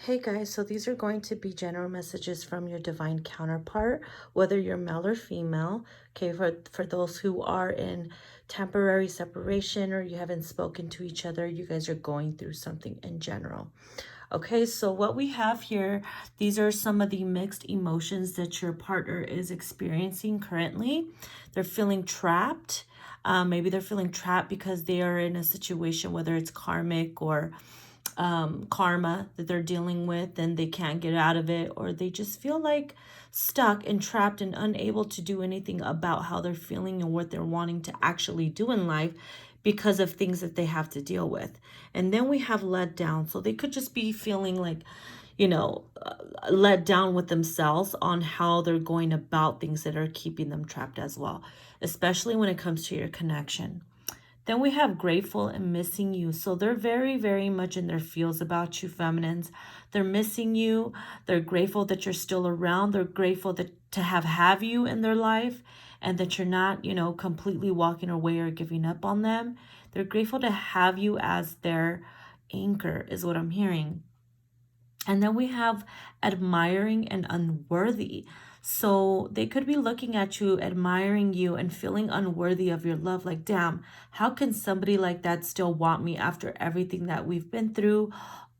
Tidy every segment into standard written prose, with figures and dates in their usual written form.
Hey guys, so these are going to be general messages from your divine counterpart, whether you're male or female. Okay, for those who are in temporary separation or you haven't spoken to each other, you guys are going through something in general. Okay, so what we have here, these are some of the mixed emotions that your partner is experiencing currently. They're feeling trapped. Maybe they're feeling trapped because they are in a situation, whether it's karmic or karma that they're dealing with and they can't get out of it, or they just feel like stuck and trapped and unable to do anything about how they're feeling and what they're wanting to actually do in life because of things that they have to deal with. And then we have let down. So they could just be feeling like, let down with themselves on how they're going about things that are keeping them trapped as well, especially when it comes to your connection. Then we have grateful and missing you. So they're very, very much in their feels about you, feminines. They're missing you. They're grateful that you're still around. They're grateful to have you in their life and that you're not, completely walking away or giving up on them. They're grateful to have you as their anchor is what I'm hearing. And then we have admiring and unworthy. So they could be looking at you, admiring you, and feeling unworthy of your love. Like, damn, how can somebody like that still want me after everything that we've been through,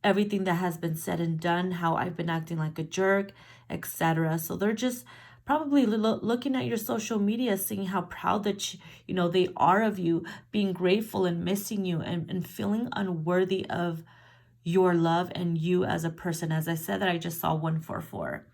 everything that has been said and done, how I've been acting like a jerk, etc. So they're just probably looking at your social media, seeing how proud that they are of you, being grateful and missing you, and feeling unworthy of your love and you as a person. As I said, that I just saw 144.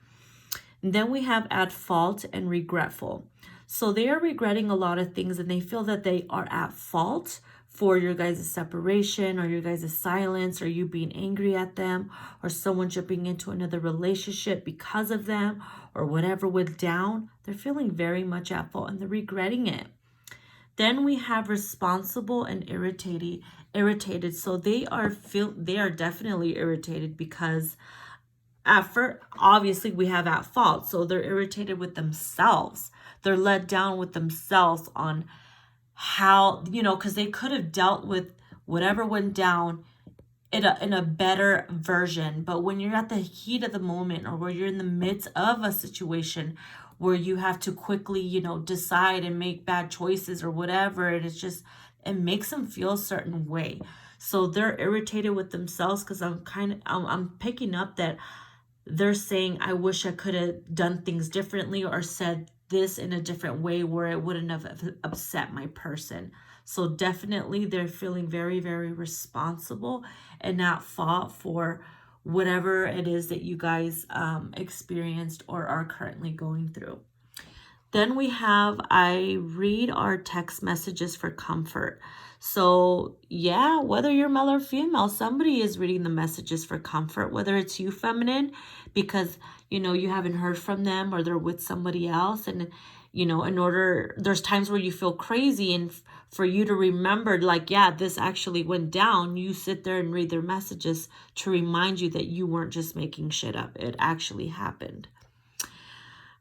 And then we have at fault and regretful. So they are regretting a lot of things and they feel that they are at fault for your guys' separation or your guys' silence or you being angry at them or someone jumping into another relationship because of them or whatever went down. They're feeling very much at fault and they're regretting it. Then we have responsible and irritated. So they are definitely irritated because at first, obviously we have at fault. So they're irritated with themselves. They're let down with themselves on how, because they could have dealt with whatever went down in a better version. But when you're at the heat of the moment or where you're in the midst of a situation where you have to quickly, decide and make bad choices or whatever, and it makes them feel a certain way. So they're irritated with themselves because I'm picking up that they're saying, I wish I could have done things differently or said this in a different way where it wouldn't have upset my person. So definitely they're feeling very, very responsible and not fault for whatever it is that you guys experienced or are currently going through. Then we have, I read our text messages for comfort. So yeah, whether you're male or female, somebody is reading the messages for comfort, whether it's you, feminine, because, you haven't heard from them or they're with somebody else. And, there's times where you feel crazy and for you to remember, like, yeah, this actually went down. You sit there and read their messages to remind you that you weren't just making shit up. It actually happened.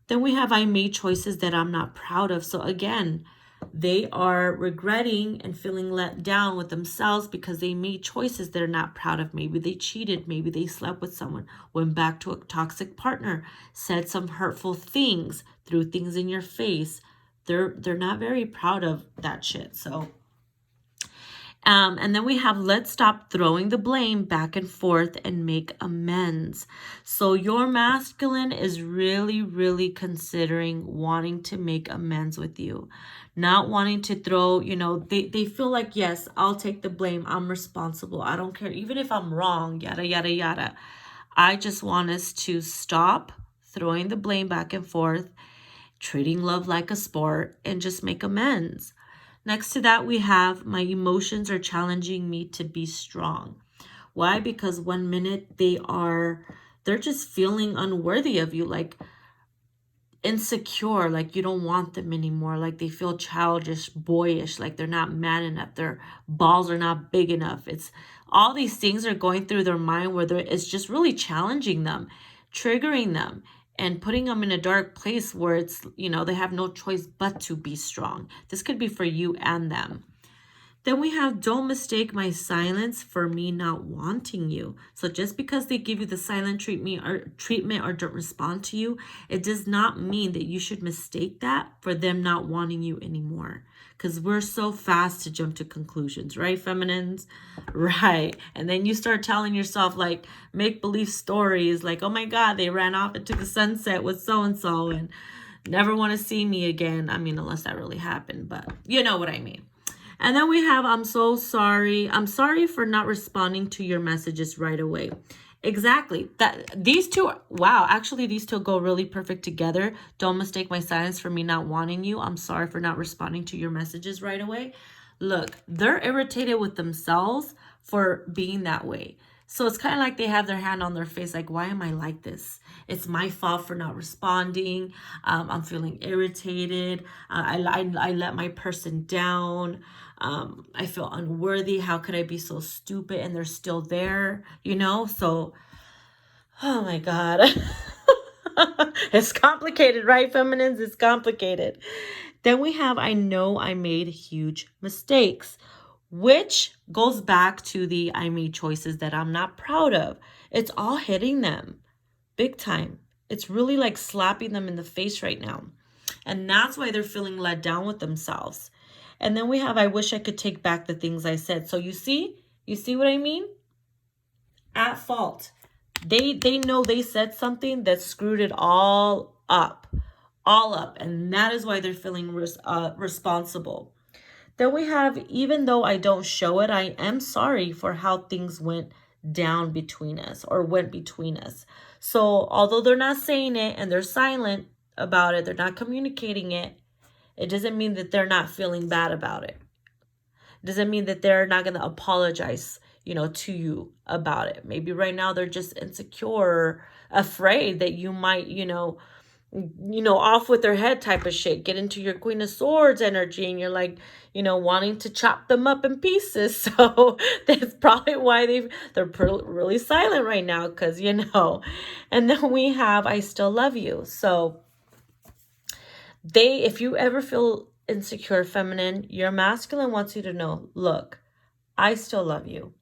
Then we have, I made choices that I'm not proud of. So again, they are regretting and feeling let down with themselves because they made choices they're not proud of. Maybe they cheated. Maybe they slept with someone, went back to a toxic partner, said some hurtful things, threw things in your face. They're not very proud of that shit. So and then we have, let's stop throwing the blame back and forth and make amends. So your masculine is really, really considering wanting to make amends with you. Not wanting to throw, they feel like, yes, I'll take the blame. I'm responsible. I don't care. Even if I'm wrong, yada, yada, yada. I just want us to stop throwing the blame back and forth, treating love like a sport, and just make amends. Next to that, we have, my emotions are challenging me to be strong. Why? Because 1 minute they're just feeling unworthy of you, like insecure, like you don't want them anymore, like they feel childish, boyish, like they're not man enough, their balls are not big enough. It's all these things are going through their mind where it's just really challenging them, triggering them, and putting them in a dark place where it's, they have no choice but to be strong. This could be for you and them. Then we have, don't mistake my silence for me not wanting you. So just because they give you the silent treatment or don't respond to you, it does not mean that you should mistake that for them not wanting you anymore. Because we're so fast to jump to conclusions, right, feminines? Right. And then you start telling yourself like make-believe stories like, oh my God, they ran off into the sunset with so-and-so and never want to see me again. I mean, unless that really happened, but you know what I mean. And then we have, I'm so sorry. I'm sorry for not responding to your messages right away. Exactly. These two, wow, actually these two go really perfect together. Don't mistake my silence for me not wanting you. I'm sorry for not responding to your messages right away. Look, they're irritated with themselves for being that way. So it's kind of like they have their hand on their face, like, why am I like this? It's my fault for not responding. I'm feeling irritated. I let my person down. I feel unworthy. How could I be so stupid? And they're still there, you know? So, oh my God. It's complicated, right, feminines? It's complicated. Then we have, I know I made huge mistakes, which goes back to the I made choices that I'm not proud of. It's all hitting them big time. It's really like slapping them in the face right now. And that's why they're feeling let down with themselves. And then we have, I wish I could take back the things I said. So you see what I mean? At fault. They know they said something that screwed it all up. And that is why they're feeling responsible. Then we have, even though I don't show it, I am sorry for how things went down between us or went between us. So although they're not saying it and they're silent about it, they're not communicating it, it doesn't mean that they're not feeling bad about it. It doesn't mean that they're not going to apologize, to you about it. Maybe right now they're just insecure or afraid that you might, off with their head type of shit, get into your Queen of Swords energy, and you're like, wanting to chop them up in pieces. So that's probably why they're really silent right now, because, and then we have, I still love you. So if you ever feel insecure, feminine, your masculine wants you to know, look, I still love you.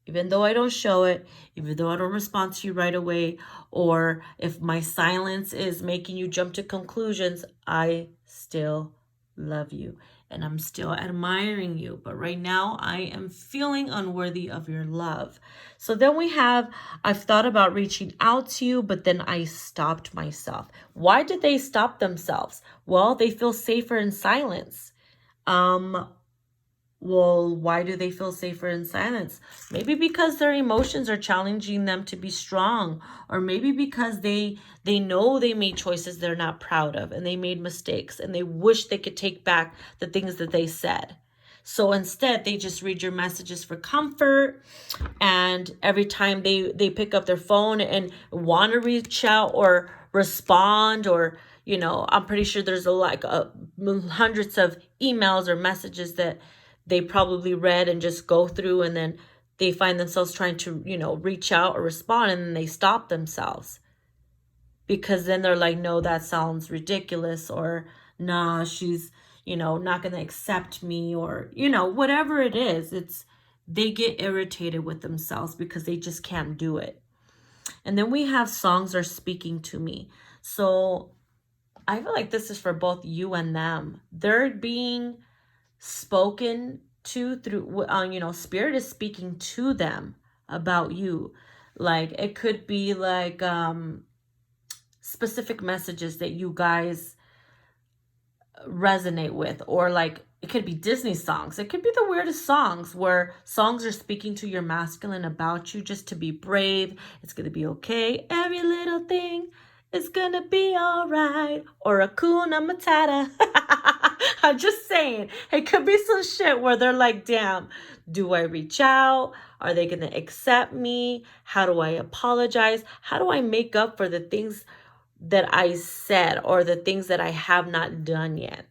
Even though I don't show it, even though I don't respond to you right away, or if my silence is making you jump to conclusions, I still love you and I'm still admiring you. But right now I am feeling unworthy of your love. So then we have, I've thought about reaching out to you, but then I stopped myself. Why did they stop themselves? Well, they feel safer in silence. Well, why do they feel safer in silence? Maybe because their emotions are challenging them to be strong, or maybe because they know they made choices they're not proud of and they made mistakes and they wish they could take back the things that they said. So instead, they just read your messages for comfort, and every time they pick up their phone and want to reach out or respond, or I'm pretty sure there's hundreds of emails or messages that they probably read and just go through, and then they find themselves trying to, reach out or respond, and then they stop themselves. Because then they're like, no, that sounds ridiculous, or nah, she's, not going to accept me, or, whatever it is, they get irritated with themselves because they just can't do it. And then we have, songs are speaking to me. So I feel like this is for both you and them. They're being spoken to through, spirit is speaking to them about you. Like, it could be like specific messages that you guys resonate with, or like it could be Disney songs. It could be the weirdest songs, where songs are speaking to your masculine about you, just to be brave. It's going to be okay. Every little thing is going to be all right. Or Hakuna Matata. I'm just saying, it could be some shit where they're like, damn, do I reach out? Are they going to accept me? How do I apologize? How do I make up for the things that I said, or the things that I have not done yet?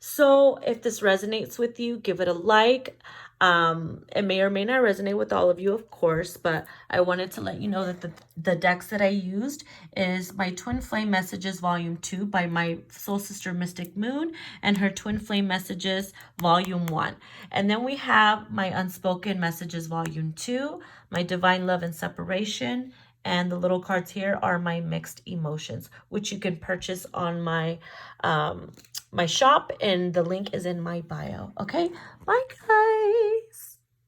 So if this resonates with you, give it a like. It may or may not resonate with all of you, of course, but I wanted to let you know that the decks that I used is my Twin Flame Messages Volume 2 by my soul sister Mystic Moon, and her Twin Flame Messages Volume 1. And then we have my Unspoken Messages Volume 2, my Divine Love and Separation, and the little cards here are my Mixed Emotions, which you can purchase on my my shop, and the link is in my bio. Okay, bye guys.